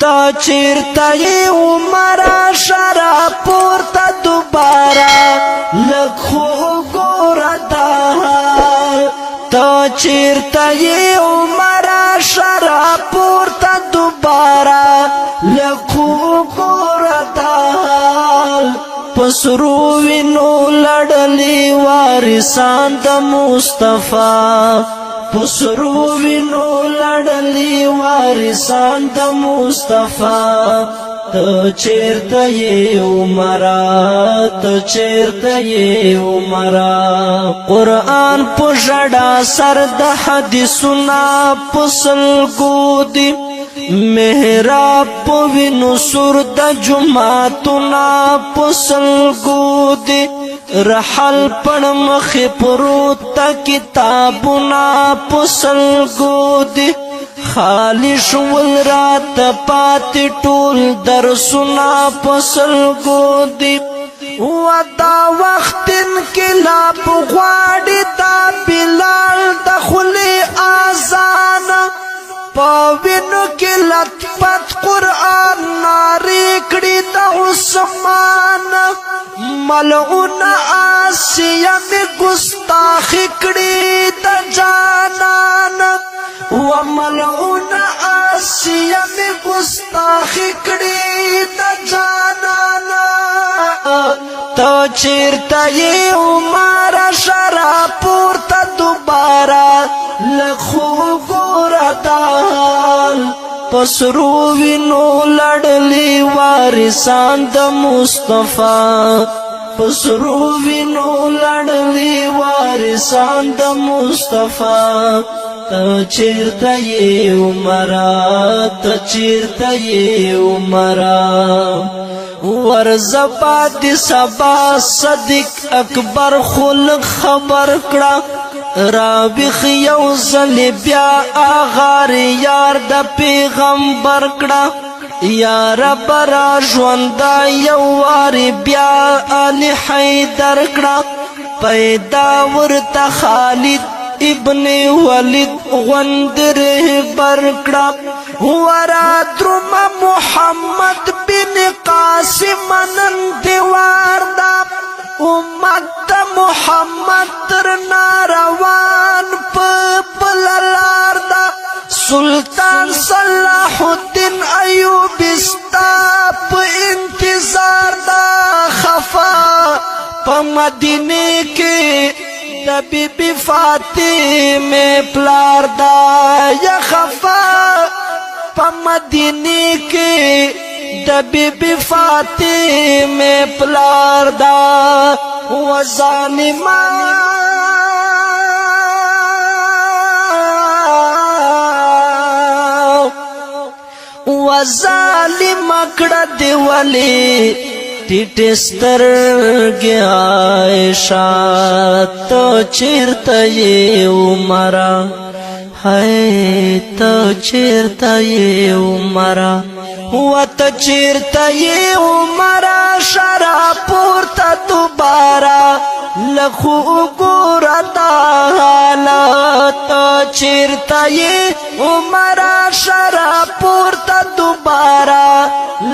تا چیرته یې عمره شرا پورته دوباره لږ خو وګوره دا حال تا چیرته یې عمره شرا پورته دوباره لږ خو وګوره دا حال په سرو وینو لړلي وارثان د مصطفی په سرو وینو لړلي وارثان د مصطفی ته چیرته یې عمره ته چیرته یې عمره قرآن په ژړا سر د حدیثونه په سلګو دي محراب په وینو سور د جماعتونه په سلګو دي رحل پړ مخې پروت تا کتابونه په سلګو دي خالی شول رات پاتې ټول درسونه په سلګو دي ودا وخت انقلاب غواړي دا بلال د خولې اذان پاوینو کې لطفت قرآن ناری کړي د عثمان ملعون آسیه می گستاخی کړي د جانان و ملعون آسیه می گستاخی کړي د جانان تو چیرته یې عمره شرا پورته دوباره لږ خو وګوره دا حال په سرو وینو لړلي وارثان د مصطفی په سرو وینو لړلي وارثان د مصطفی ته چیرته یې عمره ته چیرته یې عمره ورزبا دی سبا صدیق اکبر خلق خبر کړه رابخ یو ځل بیا اغار یار د پیغمبر کړه یا رب را ژوندا یو وار بیا علی حیدر کړه پیدا ورته خالد ابن ولید غوند رهبر کړه ورا درم محمد بن قاسم نن دیوار دا امت محمد تر ناروان پللار دا سلطان صلاح الدین ایوب استا په انتظار دا خفا په مدینه کې د بی بی فاطمه پلار دا یا خفا په مدینه کې د بی بی فاطمه پلار دا و ظالم کړه دی ولی ټیټ سترګې عائشہ ته چیرته یې عمره هی ته چیرته یې عمره ته چیرته یې عمره شرا پورته دوباره لږ خو وګوره دا حالت ته چیرته یې عمره شرا پورته دوباره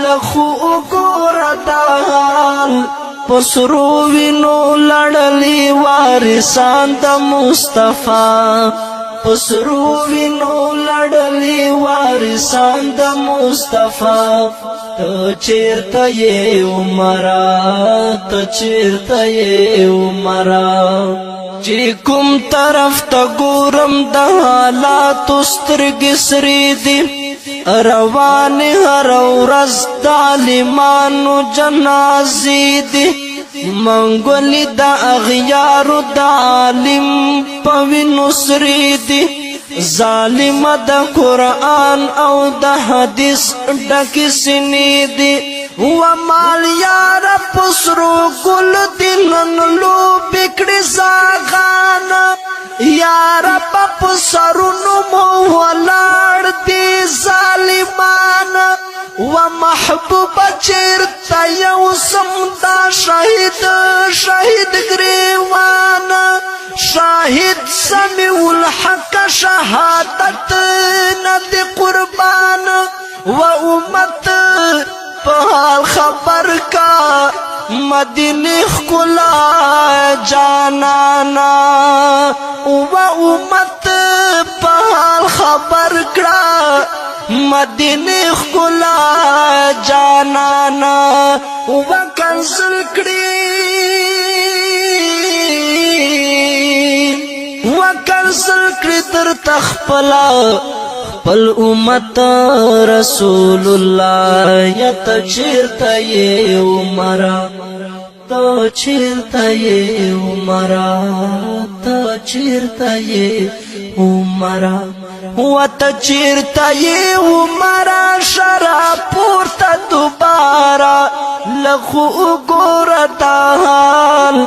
لږ خو وګوره دا حال په سرو وینو لړلي وارثان د مصطفی په سرو وینو لړلي وارثان د مصطفی ته چیرته یې عمره ته چیرته یې عمره چې کوم طرف ته ګورم د حالاتو سترګې سرې دي روانې هره ورځ د عالمانو جنازې دي منګولې د اغیارو د عالم په وینو سرې دي ظالمه د قرآن او د حدیث ډکې سینې دي ومال یار پسرو ګل دي نن لوبې کړې زاغان یار په سرونو مو ولاړ دي ظالمان ومحبوب چیرته یو سمدا شهید گریوان شاهد سمیع الحق شهادت ند قربان و امت په حال خبر کا مدینه خلا جانانا و امت په حال خبر کړه مدینه خلا جانانا و کنسل کړي وکنسل کړي تر تخپلا پل امت رسول الله یت چیرته یې عمره تو چیرته یې عمره تو چیرته یې عمره وت چیرته یې عمره شراب پورته دوباره لخو ګوره دا حال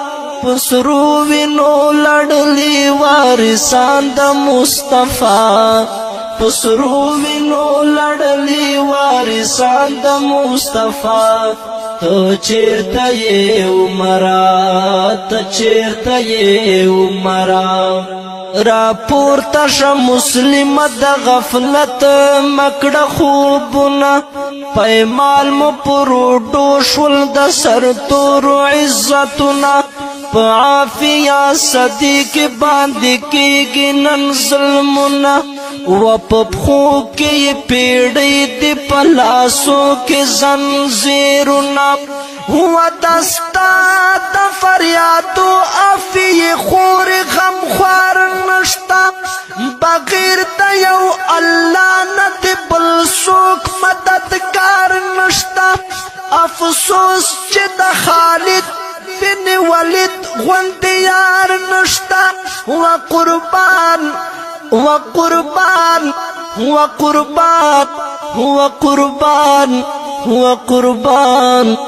پسرو وینو لړلی وارثان د مصطفی پسرو وینو لړلی وارثان د مصطفی تو چیرته یې عمره ته چیرته یې عمره را پورته شه مسلمه د غفلت مکړه خوبونه پیمال مو پروډو شول د سرتورو عزتونه په عافیه صدیق باندې کېږي نن ظلمونه و په پښو کې پیړۍ د په لاسو کې زنځیرونه و دستا د فریادو عافیې خورې غمخوار نشته بغیر د یو الله نه د بل څوک مددګار نشته افسوس چې د خالد بن ولید غوندې یار نشته و قربان و قربان و قربان و قربان و قربان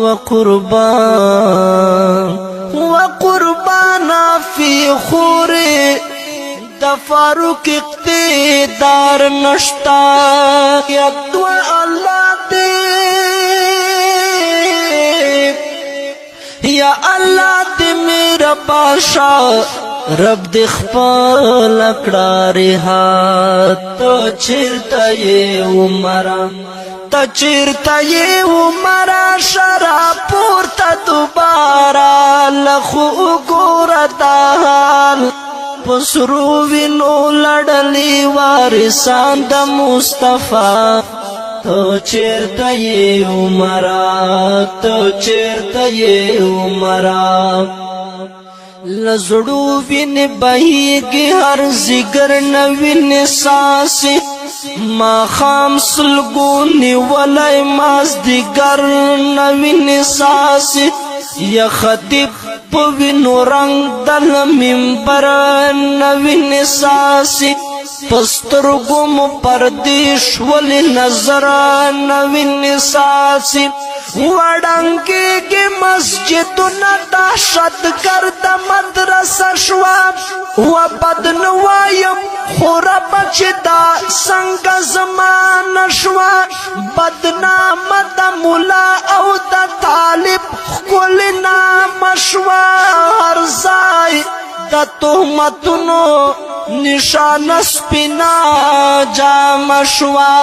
و قربان و قربان فی خوری د فاروق اقتدار نشتا یدو اللہ دے یا اللہ دے میرا بادشاہ رب دې خپل کړه رها ته چیرته یې عمره ته چیرته یې عمره شراب پورته دوباره لخو ګوره دا حال پسرو وینو لړلی وارثان د مصطفی تو چیرته یې عمره تو چیرته یې عمره لزړو وین بهیږي هر زیګر نوین ساسي ما خام سلګونی ولای ماز دیګر نوین ساسي یا خطیب په وینو رنگ دل منبر نوین ساسي پسترګو مو پردیش ول نظر نوین ساسي وړانګي کې مسجد ندا شد کرد مدرسه شوا و بدنوایم خورا بچدا څنګه زمانه شوا بدنام د مولا او د طالب خپل نام شوا هر ځای د تهمتونو نشان سپینا جام شوا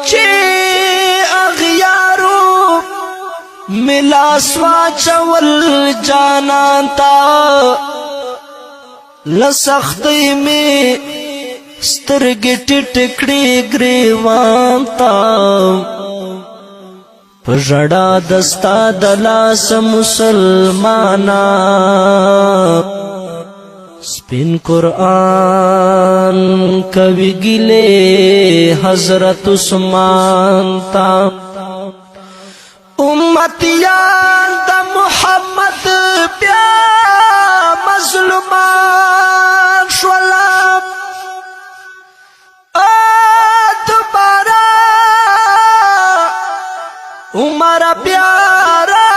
چې اغیارو ملاسوا چول جانان تا لسختی میں سترگی ٹٹکڑی گریوان تا پژڑا دستا دلاس مسلمانا سپین قرآن کبھی گلے حضرت عثمان تا امتیان دا محمد بیا مظلومان شولام دوبارہ عمر پیارا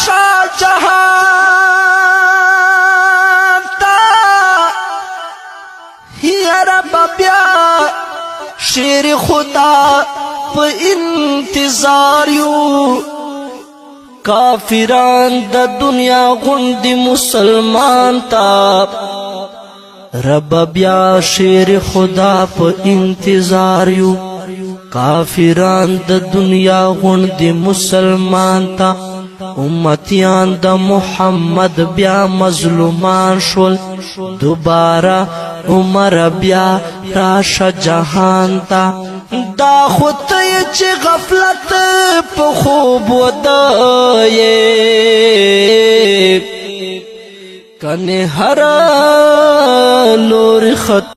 شاہ جہان تا یا رب بیا شیر خدا په انتظار یو کافران د دنیا غوندي مسلمان تا رب بیا شیر خدا په انتظار یو کافران د دنیا غوندې مسلمان تا امتیان د محمد بیا مظلومان شول دوباره عمر بیا راشه جهان تا دا خود ته چې غفلت په خوب ودایې کنه هر لور خط